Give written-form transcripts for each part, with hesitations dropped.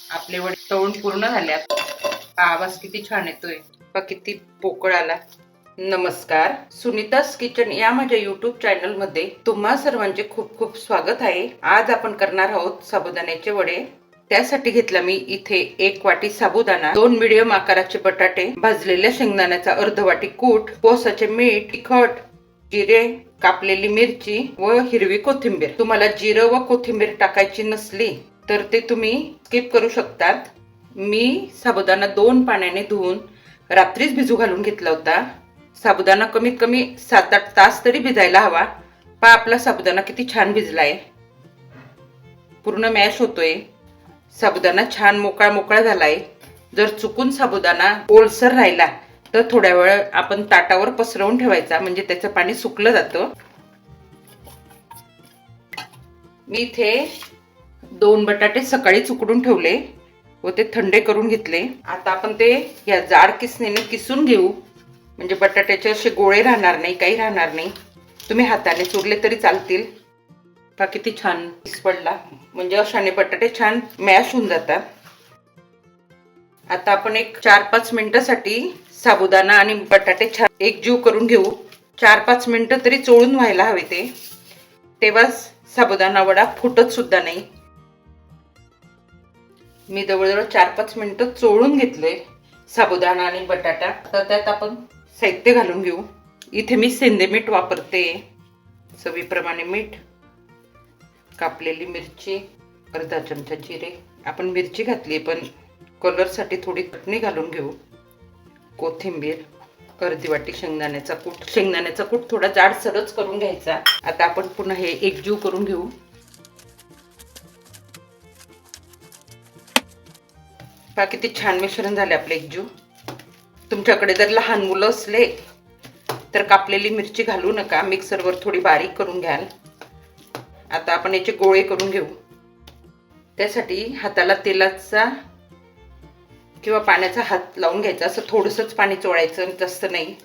आपले वडे तळून पूर्ण झाल्यात. आवाज किती छान येतोय, किती पोकळ आला. नमस्कार, सुनीताज किचन या माझ्या युट्यूब चॅनल मध्ये तुम्हा सर्वांचे खूप खूप स्वागत आहे. आज आपण करणार आहोत साबुदाण्याचे वडे. त्यासाठी घेतला मी इथे 1 वाटी साबुदाणा, 2 मीडियम आकाराचे बटाटे, भाजलेल्या शेंगदाण्याचा अर्ध वाटी कूट, कोसाचे मीठ, तिखट, जिरे, कापलेली मिरची व हिरवी कोथिंबीर. तुम्हाला जिरं व कोथिंबीर टाकायची नसली तर ते तुम्ही स्किप करू शकतात. मी साबुदाणा 2 पाण्याने धुवून रात्रीच भिजू घालून घेतला होता. साबुदाणा कमीत कमी 7-8 तास तरी भिजायला हवा. पहा आपला साबुदाणा किती छान भिजलाय, पूर्ण मॅश होतोय. साबुदाणा छान मोकळा मोकळा झालाय. जर चुकून साबुदाणा ओलसर राहिला तर थोड्या वेळ आपण ताटावर पसरवून ठेवायचा, म्हणजे त्याचं पाणी सुकलं जातं. मी इथे 2 बटाटे सकाळीच उकडून ठेवले व ते थंडे करून घेतले. आता आपण ते या जाड किसणीने किसून घेऊ, म्हणजे बटाट्याचे असे गोळे राहणार नाही, काही राहणार नाही. तुम्ही हाताने चुरले तरी चालतील. पहा किती छान किस पडला, म्हणजे अशाने बटाटे छान मॅश होऊन जातात. आता आपण एक 4-5 मिनिटासाठी साबुदाणा आणि बटाटे छान एकजीव करून घेऊ. 4-5 मिनिटं तरी चोळून व्हायला हवे ते, तेव्हा साबुदाणा वडा फुटत सुद्धा नाही. मी जवळजवळ 4-5 मिनिटं चोळून घेतले साबुदाणा आणि बटाटा. तर त्यात आपण साहित्य घालून घेऊ. इथे मी सेंदे मीठ वापरते, चवीप्रमाणे मीठ, कापलेली मिरची, अर्धा चमचा जिरे. आपण मिरची घातली पण कलरसाठी थोडी चटणी घालून घेऊ. कोथिंबीर, अर्धी वाटी शेंगदाण्याचा कूट. शेंगदाण्याचा कूट थोडा जाडसरच करून घ्यायचा. आता आपण पुन्हा हे एकजीव करून घेऊ. पहा किती छान मिश्रण झाले आपले एकजीव. तुमच्याकडे जर लहान मुलं असले तर कापलेली मिरची घालू नका, मिक्सरवर थोडी बारीक करून घ्याल. आता आपण याचे गोळे करून घेऊ. त्यासाठी हाताला तेलाचा किंवा पाण्याचा हात लावून घ्यायचा. असं थोडंसंच पाणी चोळायचं, जास्त नाही.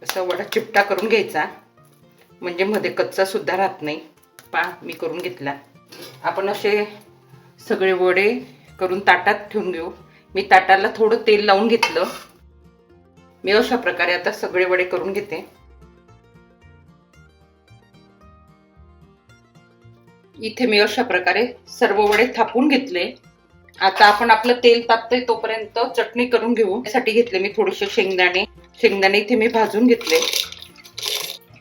असा वडा चिपटा करून घ्यायचा, म्हणजे मध्ये कच्चा सुद्धा राहत नाही. पहा मी करून घेतला. आपण असे सगळे वडे करून ताटात ठेवून घेऊ. मी ताटाला थोडं तेल लावून घेतलं. मी अशा प्रकारे आता सगळे वडे करून घेते. इथे मी अशा प्रकारे सर्व वडे थापून घेतले. आता आपण आपलं तेल तापतंय तोपर्यंत चटणी करून घेऊ. त्यासाठी घेतले मी थोडेसे शेंगदाणे इथे मी भाजून घेतले.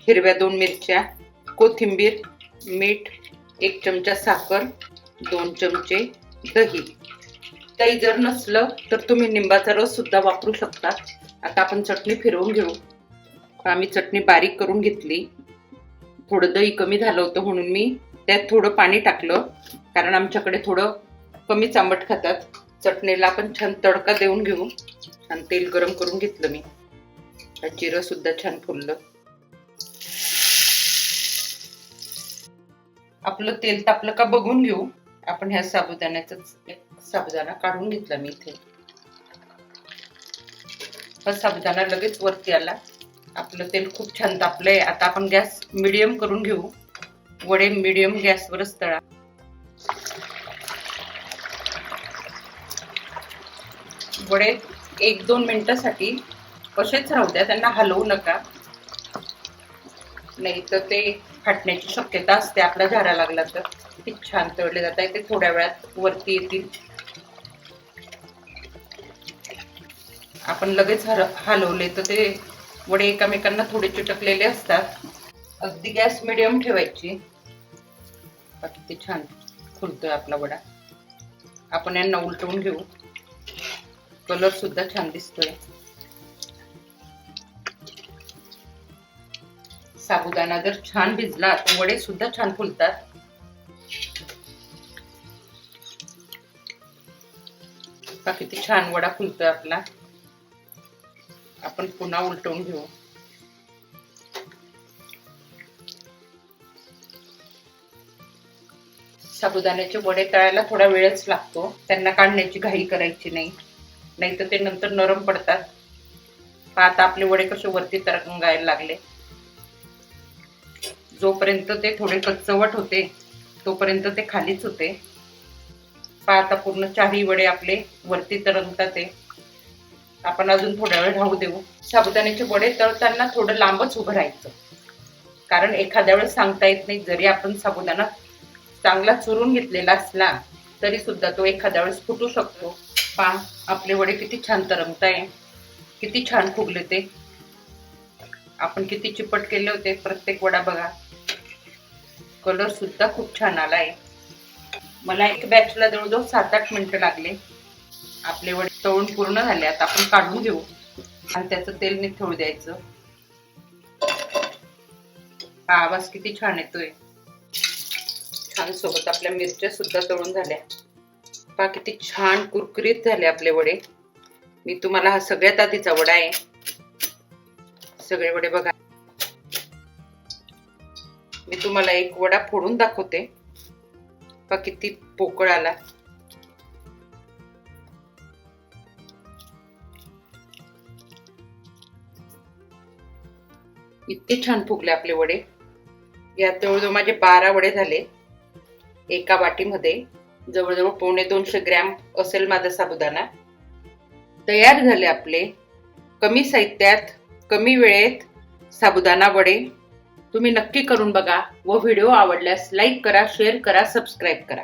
हिरव्या 2 मिरच्या, कोथिंबीर, मीठ, 1 चमचा साखर, 2 चमचे दही. दही जर नसलं तर तुम्ही लिंबाचा रस सुद्धा वापरू शकता. आता आपण चटणी फिरवून घेऊ. आम्ही चटणी बारीक करून घेतली. थोडं दही कमी झालं होतं म्हणून मी त्यात थोडं पाणी टाकलं, कारण आमच्याकडे थोडं कमी आंबट खातात. चटणीला आपण छान तडका देऊन घेऊ. छान तेल गरम करून घेतलं मी. जिरं सुद्धा छान फुललं. आपलं तेल तापलं का बघून घेऊ. आपण ह्या साबुदाणा काढून घेतला मी इथे. हा साबुदाणा लगेच वरती आला. आपलं तेल खूप छान तापलंय. आता आपण गॅस मीडियम करून घेऊ. वडे मीडियम गॅसवरच तळा. वडे 1-2 मिनिटासाठी असेच राहू द्या, त्यांना हलवू नका, नाही तर ते फाटण्याची शक्यता असते. आपला झारा लागला तर. किती छान तळले जात आहे ते. थोड्या वेळात वरती येतील. आपण लगेच हलवले तर ते वडे एकामेकांना थोडे चिटकलेले असतात. अगदी गॅस मिडियम ठेवायची. किती छान फुलतोय आपला वडा. आपण यांना उलटवून घेऊ. कलर सुद्धा छान दिसतोय. साबुदाणा जर छान भिजला तर वडे सुद्धा छान फुलतात. किती छान वडा फुलतोय आपला. आपण पुन्हा उलटवून घेऊ. साबुदाण्याचे वडे तळायला थोडा वेळच लागतो. त्यांना काढण्याची घाई करायची नाही, नाहीतर ते नंतर नरम पडतात. आता आपले वडे कसे वरती तरंगायला लागले. जोपर्यंत ते थोडे कच्चवट होते तोपर्यंत ते खालीच होते. पहा आता पूर्ण चारही वडे आपले वरती तरंगतात आहे. आपण अजून थोड्या वेळ राहू देऊ. साबुदाण्याचे वडे तळताना थोडं लांबच उभं राहायचं, कारण एखाद्या वेळेस सांगता येत नाही, जरी आपण साबुदाणा चांगला चुरून घेतलेला असला तरी सुद्धा तो एखाद्या वेळेस फुटू शकतो. पहा आपले वडे किती छान तरंगताय, किती छान फुगले ते. आपण किती चिपट केले होते प्रत्येक वडा बघा. कलर सुद्धा खूप छान आलाय. मला एक बॅचला जवळजवळ 7-8 मिनिटं लागले. आपले वडे तळून पूर्ण झाले. आता आपण काढून घेऊ आणि त्याचं तेल निथळू द्यायचं. हा आवाज किती छान येतोय. छान सोबत आपल्या मिरच्या सुद्धा तळून झाल्या. पहा किती छान कुरकुरीत झाले आपले वडे. मी तुम्हाला हा सगळ्यात आधीचा वडा आहे. सगळे वडे बघा. मी तुम्हाला एक वडा फोडून दाखवते. पहा किती पोकळ आला. इतके छान फुगले आपले वडे. यात जवळजवळ माझे 12 वडे झाले. एका वाटीमध्ये जवळजवळ 250 ग्रॅम असेल माझा साबुदाणा. तयार झाले आपले कमी साहित्यात कमी वेळेत साबुदाणा वडे. तुम्ही नक्की करून बघा व व्हिडिओ आवडल्यास लाईक करा, शेअर करा, सबस्क्राईब करा.